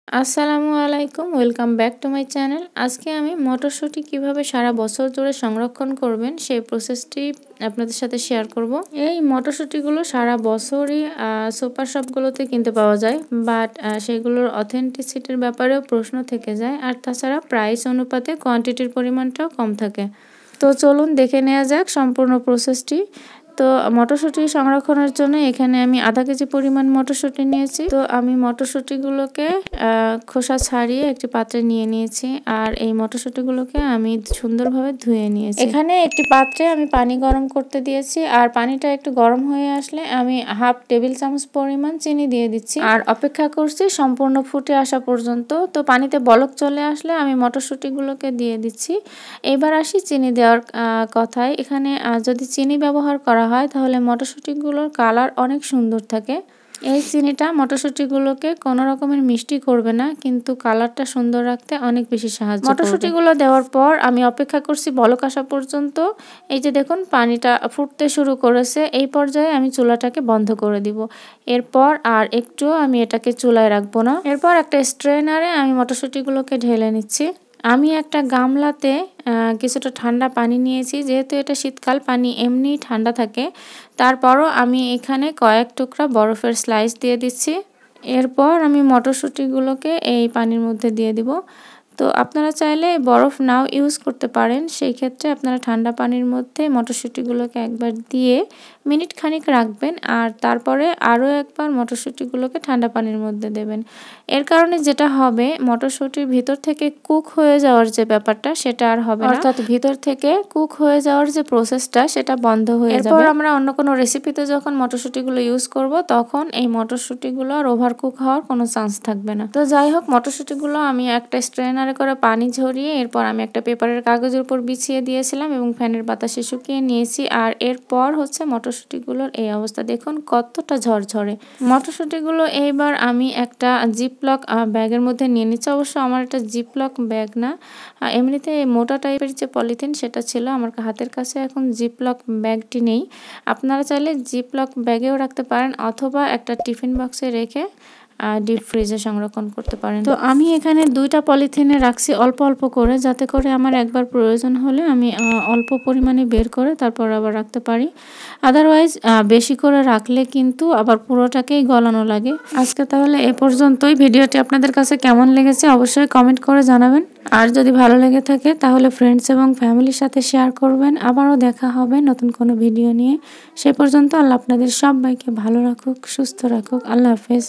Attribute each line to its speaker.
Speaker 1: আসসালামু আলাইকুম, welcome back to my channel. আজকে আমি মটরশুঁটি কিভাবে সারা বছর ধরে সংরক্ষণ করবেন সেই প্রসেসটি আপনাদের সাথে শেয়ার করব। এই মটরশুঁটিগুলো সারা বছরই সুপার শপগুলোতে কিনতে পাওয়া যায়, বাট সেগুলোর অথেন্টিসিটির ব্যাপারেও প্রশ্ন থেকে যায়। আর তাছাড়া প্রাইস অনুপাতে কোয়ান্টিটির পরিমাণটাও কম থাকে। তো চলুন দেখে নেওয়া যাক সম্পূর্ণ প্রসেসটি। তো মটরশুঁটি সংরক্ষণের জন্য এখানে আমি আধা কেজি পরিমাণ মটরশুঁটি নিয়েছি। তো আমি মটরশুঁটিগুলোকে খোসা ছাড়িয়ে একটি পাত্রে নিয়ে নিয়েছি, আর এই মটরশুঁটিগুলোকে আমি সুন্দরভাবে ধুয়ে নিয়েছি। এখানে একটি পাত্রে আমি পানি গরম করতে দিয়েছি, আর পানিটা একটু গরম হয়ে আসলে আমি হাফ টেবিল চামচ পরিমাণ চিনি দিয়ে দিচ্ছি, আর অপেক্ষা করছি সম্পূর্ণ ফুটে আসা পর্যন্ত। তো পানিতে বলক চলে আসলে আমি মটরশুঁটিগুলোকে দিয়ে দিচ্ছি। এবার আসি চিনি দেওয়ার কথায়। এখানে যদি চিনি ব্যবহার করা হয় তাহলে মটরশুঁটিগুলোর কালার অনেক সুন্দর থাকে। এই চিনিটা মটরশুঁটিগুলোকে কোনো রকমের মিষ্টি করবে না, কিন্তু কালারটা সুন্দর রাখতে অনেক বেশি সাহায্য করবে। মটরশুঁটিগুলো দেওয়ার পর আমি অপেক্ষা করছি বলক আসা পর্যন্ত। এই যে দেখুন পানিটা ফুটতে শুরু করেছে, এই পর্যায়ে আমি চুলাটাকে বন্ধ করে দিব। এরপর আর একটুও আমি এটাকে চুলায় রাখবো না। এরপর একটা স্ট্রেনারে আমি মটরশুঁটিগুলোকে ঢেলে নিচ্ছি। আমি একটা গামলাতে কিছুটা ঠান্ডা পানি নিয়েছি, যেহেতু এটা শীতকাল, পানি এমনি ঠান্ডা থাকে। তারপরও আমি এখানে কয়েক টুকরা বরফের স্লাইস দিয়ে দিচ্ছি। এরপর আমি মটরশুঁটিগুলোকে এই পানির মধ্যে দিয়ে দিব। তো আপনারা চাইলে বরফ নাও ইউজ করতে পারেন, সেই ক্ষেত্রে আপনারা ঠান্ডা পানির মধ্যে মটরশুঁটিগুলোকে একবার দিয়ে মিনিট খানিক রাখবেন, আর তারপরে আরও একবার মটরশুঁটিগুলোকে ঠান্ডা পানির মধ্যে দেবেন। এর কারণে যেটা হবে, মটরশুঁটির ভিতর থেকে কুক হয়ে যাওয়ার যে ব্যাপারটা সেটা আর হবে না, অর্থাৎ ভিতর থেকে কুক হয়ে যাওয়ার যে প্রসেসটা সেটা বন্ধ হয়ে যাবে। এরপর আমরা অন্য কোনো রেসিপিতে যখন মটরশুঁটিগুলো ইউজ করব, তখন এই মটরশুঁটিগুলো আর ওভার কুক হওয়ার কোনো চান্স থাকবে না। তো যাই হোক, মটরশুঁটিগুলো আমি একটা স্ট্রেনারে করে পানি ঝরিয়ে এরপর আমি একটা পেপারের কাগজের উপর বিছিয়ে দিয়েছিলাম এবং ফ্যানের বাতাসে শুকিয়ে নিয়েছি। আর এরপর হচ্ছে মটরশুঁটিগুলোর এই অবস্থা, দেখুন কতটা ঝরঝরে। মটরশুঁটিগুলো এইবার আমি একটা জিপলক ব্যাগের মধ্যে নিয়ে নিচ্ছি। অবশ্য আমার এটা জিপলক ব্যাগ না, এমনিতে মোটা টাইপের যে পলিথিন সেটা ছিল আমার হাতের কাছে। এখন জিপলক ব্যাগটি নেই। আপনারা চাইলে জিপলক ব্যাগেও রাখতে পারেন, অথবা একটা টিফিন বক্সে রেখে ডিপ ফ্রিজে সংরক্ষণ করতে পারেন। তো আমি এখানে দুইটা পলিথিনে রাখছি অল্প অল্প করে, যাতে করে আমার একবার প্রয়োজন হলে আমি অল্প পরিমাণে বের করে তারপর আবার রাখতে পারি। আদারওয়াইজ বেশি করে রাখলে কিন্তু আবার পুরোটাকেই গলানো লাগে। আজকে তাহলে এ পর্যন্তই। ভিডিওটি আপনাদের কাছে কেমন লেগেছে অবশ্যই কমেন্ট করে জানাবেন, আর যদি ভালো লেগে থাকে তাহলে ফ্রেন্ডস এবং ফ্যামিলির সাথে শেয়ার করবেন। আবারও দেখা হবে নতুন কোনো ভিডিও নিয়ে। সে পর্যন্ত আল্লাহ আপনাদের সবাইকে ভালো রাখুক, সুস্থ রাখুক। আল্লাহ হাফেজ।